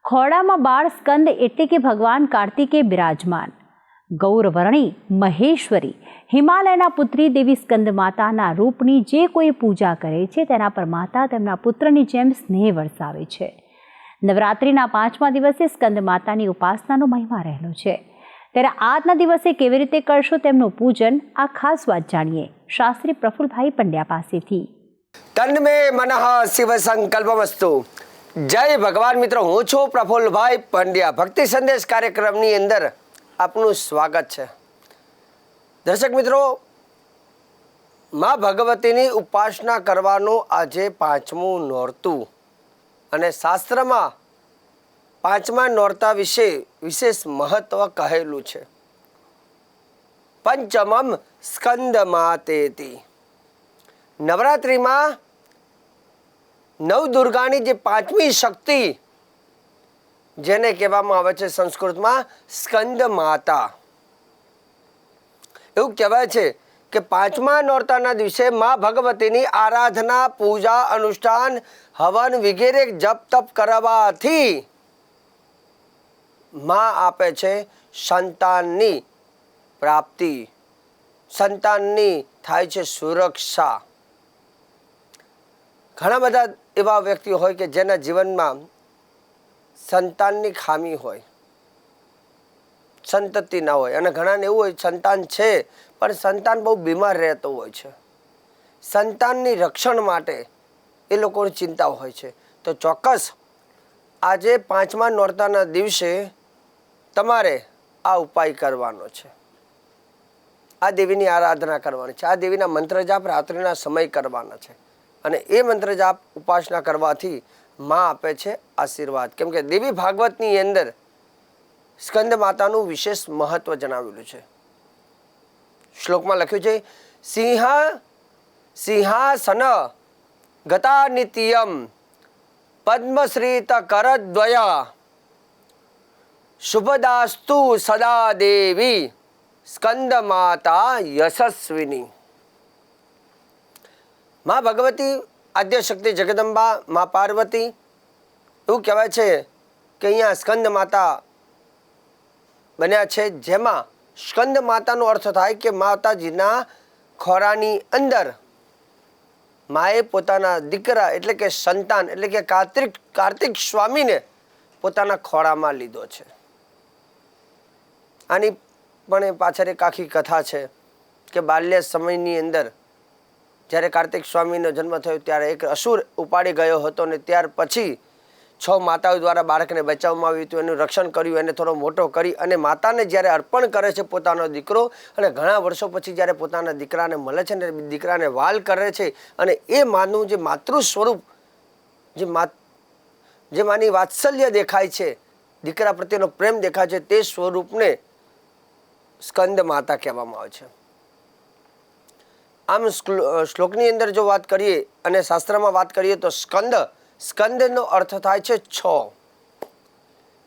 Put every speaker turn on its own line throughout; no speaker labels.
ખોડામાં બાળ સ્કંદ એટલે કે ભગવાન કાર્તિકે બિરાજમાન. ગૌરવર્ણી મહેશ્વરી હિમાલયના પુત્રી દેવી સ્કંદ માતાના રૂપની જે કોઈ પૂજા કરે છે તેના પર માતા તેમના પુત્રની જેમ સ્નેહ વરસાવે છે. નવરાત્રિના 5મા દિવસે સ્કંદ માતાની ઉપાસનાનો મહિમા રહેલો છે. ત્યારે આજના દિવસે કેવી રીતે કરશો તેમનું પૂજન, આ ખાસ વાત જાણીએ શાસ્ત્રી પ્રફુલભાઈ પંડ્યા પાસેથી.
તન્મે મનઃ શિવ સંકલ્પમસ્તુ. જય ભગવાન મિત્રો, હું છું પ્રફુલભાઈ પંડ્યા. ભક્તિ સંદેશ કાર્યક્રમની અંદર આપનું સ્વાગત છે. દર્શક મિત્રો, માં ભગવતીની ઉપાસના કરવાનું આજે 5મું નોરતું અને શાસ્ત્રમાં 5મા નોરતા વિશે વિશેષ મહત્વ કહેલું છે. પંચમમ સ્કંદ માતેતિ. નવરાત્રિમાં નવદુર્ગાની જે 5મી શક્તિ જેને કહેવામાં આવે છે સંસ્કૃતમાં સ્કંદ માતા. એવું કહેવાય છે કે 5મા નોરતાના દિવસે માં ભગવતીની આરાધના, પૂજા, અનુષ્ઠાન, હવન વગેરે જપ તપ કરવાથી માં આપે છે સંતાનની પ્રાપ્તિ, સંતાનની થાય છે સુરક્ષા. ઘણા બધા એવા વ્યક્તિઓ હોય કે જેના જીવનમાં સંતાનની ખામી હોય, સંતતિ ના હોય, અને ઘણાને એવું હોય સંતાન છે પણ સંતાન બહુ બીમાર રહેતો હોય છે. સંતાનની રક્ષણ માટે એ લોકોની ચિંતા હોય છે. તો ચોક્કસ આજે 5મા નોરતાના દિવસે તમારે આ ઉપાય કરવાનો છે. આ દેવીની આરાધના કરવાની છે. આ દેવીના મંત્ર જાપ રાત્રિના સમય કરવાના છે. અને એ મંત્ર જાપ ઉપાસના કરવાથી માં આપે છે આશીર્વાદ. કેમ કે દેવી ભાગવતની અંદર સ્કંદ માતાનું વિશેષ મહત્વ જણાવેલું છે. શ્લોકમાં લખ્યું છે, સિંહાસન ગતા નિત્યમ પદ્મશ્રીત કરદ્વય શુભદાસ્તુ સદા દેવી સ્કંદ માતા યશસ્વિની. માં ભગવતી, આદ્ય શક્તિ જગદંબા, માં પાર્વતી, એવું કહેવાય છે કે અહીંયા સ્કંદ માતા બન્યા છે. જેમાં સ્કંદ માતાનો અર્થ થાય કે માતાજીના ખોરાની અંદર માએ પોતાના દીકરા એટલે કે સંતાન એટલે કે કાર્તિક સ્વામીને પોતાના ખોળામાં લીધો છે. આની પણ પાછળ એક આખી કથા છે કે બાલ્ય સમયની અંદર જ્યારે કાર્તિક સ્વામીનો જન્મ થયો ત્યારે એક અસુર ઉપાડી ગયો હતો ને ત્યાર પછી 6 માતાઓ દ્વારા બાળકને બચાવવામાં આવ્યું હતું. એનું રક્ષણ કર્યું, એને થોડો મોટો કરી અને માતાને જ્યારે અર્પણ કરે છે પોતાનો દીકરો, અને ઘણા વર્ષો પછી જ્યારે પોતાના દીકરાને મળે છે ને દીકરાને વાલ કરે છે, અને એ માનું જે માતૃ સ્વરૂપ, જે માની વાત્સલ્ય દેખાય છે, દીકરા પ્રત્યેનો પ્રેમ દેખાય છે, તે સ્વરૂપને સ્કંદ માતા કહેવામાં આવે છે. આમ શ્લોકની અંદર જો વાત કરીએ અને શાસ્ત્રમાં વાત કરીએ તો સ્કંદનો અર્થ થાય છે 6.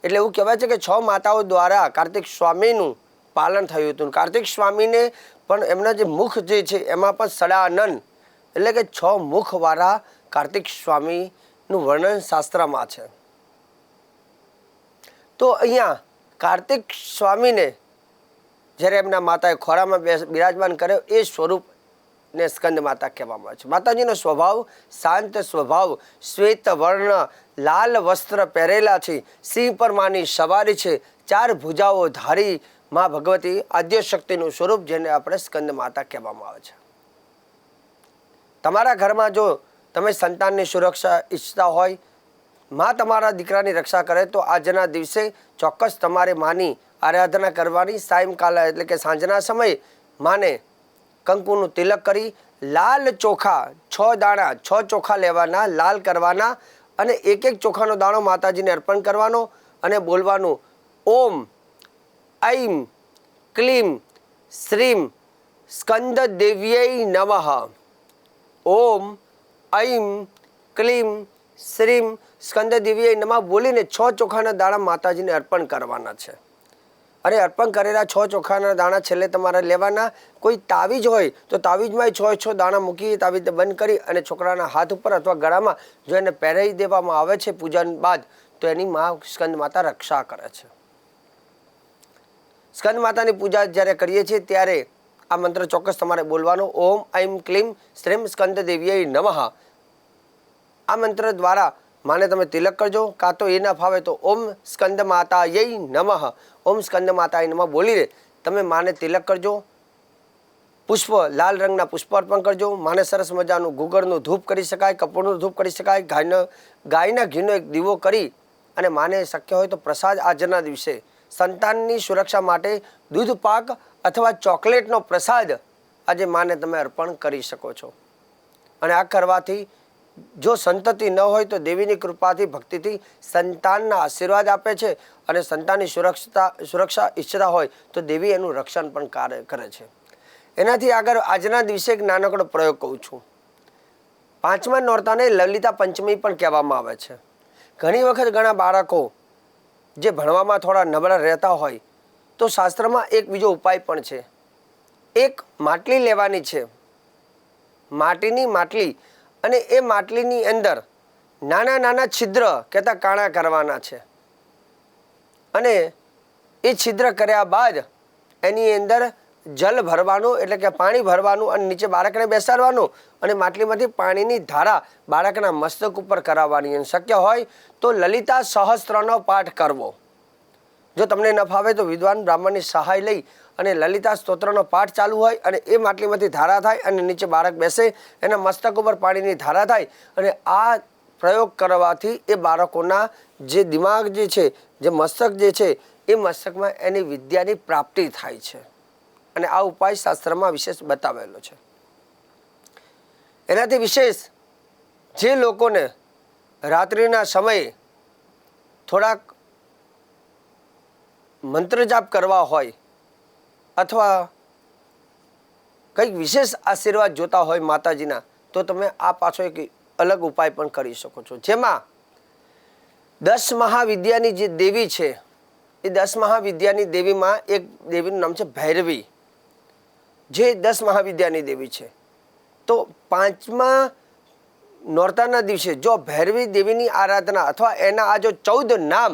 એટલે એવું કહેવાય છે કે 6 માતાઓ દ્વારા કાર્તિક સ્વામીનું પાલન થયું હતું. કાર્તિક સ્વામીને પણ એમના જે મુખ જે છે એમાં પણ સડાનન એટલે કે 6 મુખવાળા કાર્તિક સ્વામીનું વર્ણન શાસ્ત્રમાં છે. તો અહીંયા કાર્તિક સ્વામીને જ્યારે એમના માતાએ ખોરામાં બિરાજમાન કર્યો એ સ્વરૂપ ને સ્કંદ માતા કહેવામાં આવે છે. માતાજીનો સ્વભાવ શાંત સ્વભાવ, શ્વેત વર્ણ, લાલ વસ્ત્ર પહેરેલા છે, સિંહ પર માની સવારી છે, 4 ભુજાઓ ધારી માં ભગવતી આદ્ય શક્તિનું સ્વરૂપ, જેને આપણે સ્કંદ માતા કહેવામાં આવે છે. તમારા ઘરમાં જો તમે સંતાનની સુરક્ષા ઈચ્છતા હોય, માં તમારા દીકરાની રક્ષા કરે, તો આજના દિવસે ચોક્કસ તમારે માની આરાધના કરવાની. સાયંકાલે એટલે કે સાંજના સમયે માને કંકુનું તિલક કરી લાલ ચોખા 6 દાણા 6 ચોખા લેવાના, લાલ કરવાના, અને એક ચોખાનો દાણો માતાજીને અર્પણ કરવાનો અને બોલવાનું ઓમ ઐમ ક્લીમ શ્રીમ સ્કંદ દેવ્યૈ નમઃ. ઓમ ઐમ ક્લીમ શ્રીમ સ્કંદ દેવ્યૈ નમઃ બોલીને 6 ચોખાના દાણા માતાજીને અર્પણ કરવાના છે. અને અર્પણ કરેલા 6 ચોખાના દાણા છેલ્લે તમારે લેવાના. કોઈ તાવીજ હોય તો તાવીજમાં 6 દાણા મૂકી તાવીજ બંધ કરી અને છોકરાના હાથ ઉપર અથવા ગળામાં જો એને પહેરાવી દેવામાં આવે છે પૂજન બાદ, તો એની માં સ્કંદ માતા રક્ષા કરે છે. સ્કંદ માતાની પૂજા જ્યારે કરીએ છીએ ત્યારે આ મંત્ર ચોક્કસ તમારે બોલવાનો. ઓમ ઐમ ક્લીમ શ્રીમ સ્કંદ દેવીએ નમઃ. આ મંત્ર દ્વારા માને તમે તિલક કરજો, કાં તો એ ના ફાવે તો ઓમ સ્કંદ માતાય નમઃ, ઓમ સ્કંદ માતાય નમઃ બોલીને તમે માને તિલક કરજો. પુષ્પ, લાલ રંગના પુષ્પ અર્પણ કરજો. માને સરસ મજાનું ગુગળનું ધૂપ કરી શકાય, કપૂરનું ધૂપ કરી શકાય. ગાયના ઘીનો એક દીવો કરી અને માને શક્ય હોય તો પ્રસાદ આજના દિવસે સંતાનની સુરક્ષા માટે દૂધ પાક અથવા ચોકલેટનો પ્રસાદ આજે માને તમે અર્પણ કરી શકો છો. અને આ કરવાથી જો સંતતિ ન હોય તો દેવીની કૃપાથી, ભક્તિથી સંતાનના આશીર્વાદ આપે છે. અને સંતાનની સુરક્ષા ઈચ્છતા હોય તો દેવી એનું રક્ષણ પણ કરે છે. એનાથી આગળ આજના દિવસે એક નાનકડો પ્રયોગ કહું છું. 5મા નોરતાને લલિતા પંચમી પણ કહેવામાં આવે છે. ઘણી વખત ઘણા બાળકો જે ભણવામાં થોડા નબળા રહેતા હોય તો શાસ્ત્રમાં એક બીજો ઉપાય પણ છે. એક માટલી લેવાની છે, માટીની માટલી, અને એ માટલીની અંદર નાના નાના છિદ્ર કહેતા કાણા કરવાના છે. અને એ છિદ્ર કર્યા બાદ એની અંદર જલ ભરવાનું, એટલે કે પાણી ભરવાનું, અને નીચે બાળકને બેસાડવાનું અને માટલીમાંથી પાણીની ધારા બાળકના મસ્તક ઉપર કરાવવાની. અને શક્ય હોય તો લલિતા સહસ્ત્રનો પાઠ કરવો. જો તમને ન ફાવે તો વિદ્વાન બ્રાહ્મણની સહાય લઈ અને લલિતા સ્તોત્રનો પાઠ ચાલુ હોય અને એ માટલીમાંથી ધારા થાય અને નીચે બાળક બેસે, એના મસ્તક ઉપર પાણીની ધારા થાય. અને આ પ્રયોગ કરવાથી એ બાળકોના જે દિમાગ જે છે, જે મસ્તક જે છે, એ મસ્તકમાં એની વિદ્યાની પ્રાપ્તિ થાય છે. અને આ ઉપાય શાસ્ત્રમાં વિશેષ બતાવેલો છે. એનાથી વિશેષ જે લોકોને રાત્રિના સમયે થોડાક મંત્ર જાપ કરવા હોય અથવા કંઈક વિશેષ આશીર્વાદ જોતા હોય માતાજીના, તો તમે આ પાછો એક અલગ ઉપાય પણ કરી શકો છો. જેમાં 10 મહાવિદ્યાની જે દેવી છે, એ 10 મહાવિદ્યાની દેવીમાં એક દેવીનું નામ છે ભૈરવી, જે 10 મહાવિદ્યાની દેવી છે. તો 5મા નોરતાના દિવસે જો ભૈરવી દેવીની આરાધના અથવા એના આ જો 14 નામ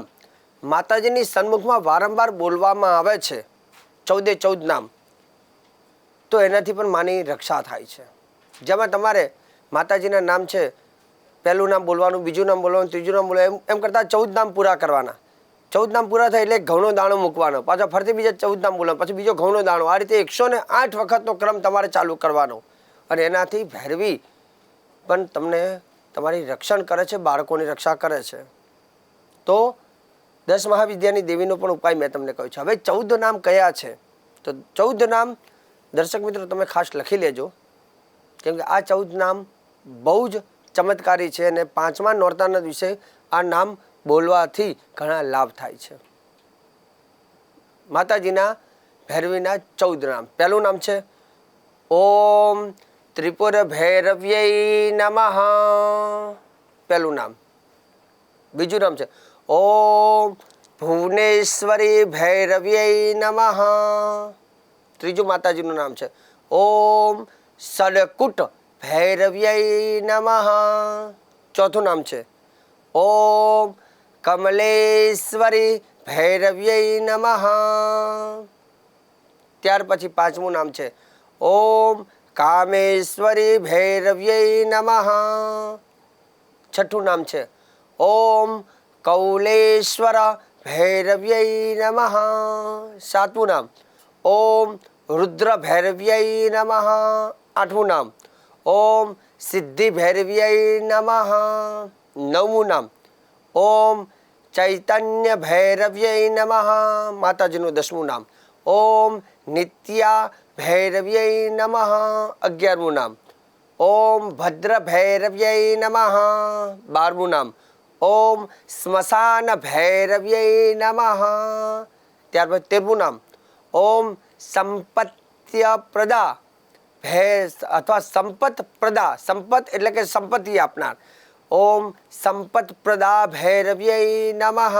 માતાજીની સન્મુખમાં વારંવાર બોલવામાં આવે છે, 14 નામ, તો એનાથી પણ માની રક્ષા થાય છે. જેમાં તમારે માતાજીના નામ છે, પહેલું નામ બોલવાનું, બીજું નામ બોલવાનું, ત્રીજું નામ બોલવાનું, એમ કરતાં 14 નામ પૂરા કરવાના. 14 નામ પૂરા થાય એટલે ઘઉંનો દાણો મૂકવાનો, પાછો ફરતી બીજા 14 નામ બોલવાનું, પછી બીજો ઘઉંનો દાણો. આ રીતે 108 વખતનો ક્રમ તમારે ચાલુ કરવાનો. અને એનાથી ભૈરવી પણ તમને તમારી રક્ષણ કરે છે, બાળકોની રક્ષા કરે છે. તો 10 મહાવિદ્યાની દેવીનો પણ ઉપાય મેં તમને કહ્યું છે. હવે 14 નામ કયા છે? તો 14 નામ દર્શક મિત્રો તમે ખાસ લખી લેજો, કેમ કે આ 14 નામ બહુ જ ચમત્કારી છે. અને 5મા નોરતાના દિવસે આ નામ બોલવાથી ઘણા લાભ થાય છે. માતાજીના ભૈરવીના 14 નામ. પહેલું નામ છે ઓમ ત્રિપુર ભૈરવ્યય નમઃ, પહેલું નામ. બીજું નામ છે ઓમ ભુવનેશ્વરી ભૈરવ્યય નમઃ. ત્રીજું માતાજીનું નામ છે ઓમ સડકુટ ભૈરવ્યય નમઃ. ચોથું નામ છે ઓમ કમલેશ્વરી ભૈરવ્યય નમઃ. ત્યાર પછી 5મું નામ છે ઓમ કામેશ્વરી ભૈરવ્યય નમઃ. છઠ્ઠું નામ છે ઓમ કૌલેશ્વર ભૈરવ્યય નમઃ. 7મું નામ ઓમ રુદ્ર ભૈરવ્યય નમઃ. 8મું નામ ઓમ સિદ્ધિ ભૈરવ્યય નમઃ. 9મું નામ ઓમ ચૈતન્ય ભૈરવ્યય નમઃ. માતાજીનું 10મું નામ ઓમ નિત્યા ભૈરવ્યય નમઃ. 11મું નામ ઓમ ભદ્ર ભૈરવ્યય નમઃ. 12મું નામ ઓમ સ્મશાન ભૈરવ્યય નમઃ. ત્યારબાદ 13મું નામ ઓમ સંપત્યપ્રદા અથવા સંપત પ્રદા, સંપત એટલે કે સંપત્તિ આપનાર, ઓમ સંપત પ્રદા ભૈરવ્યય નમઃ.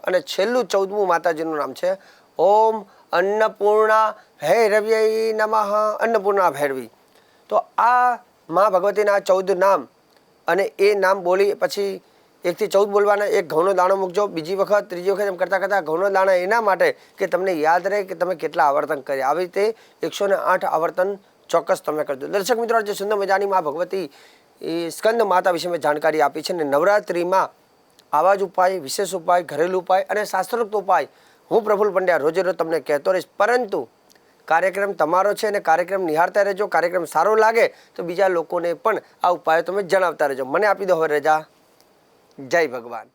અને છેલ્લું 14મું માતાજીનું નામ છે ઓમ અન્નપૂર્ણા ભૈરવ્યય નમઃ. અન્નપૂર્ણા ભૈરવી. તો આ મા ભગવતીના 14 નામ, અને એ નામ બોલી પછી 1 થી 14 બોલવાના, એક ઘઉંનો દાણો મૂકજો, બીજી વખત, ત્રીજી વખત, એમ કરતાં કરતાં ઘઉંનો દાણો એના માટે કે તમને યાદ રહે કે તમે કેટલા આવર્તન કર્યા. આવી રીતે 108 આવર્તન ચોક્કસ તમે કરજો. દર્શક મિત્રો, આજે સુંદર મજાની મા ભગવતી સ્કંદ માતા વિશે મેં જાણકારી આપી છે. ને નવરાત્રિમાં આવા જ ઉપાય, વિશેષ ઉપાય, ઘરેલું ઉપાય અને શાસ્ત્રોક્ત ઉપાય હું પ્રફુલ્લ પંડ્યા રોજે રોજ તમને કહેતો રહીશ. પરંતુ કાર્યક્રમ તમારો છે અને કાર્યક્રમ નિહાળતા રહેજો. કાર્યક્રમ સારો લાગે તો બીજા લોકોને પણ આ ઉપાયો તમે જણાવતા રહેજો. મને આપી દો હવે રજા. જય ભગવાન.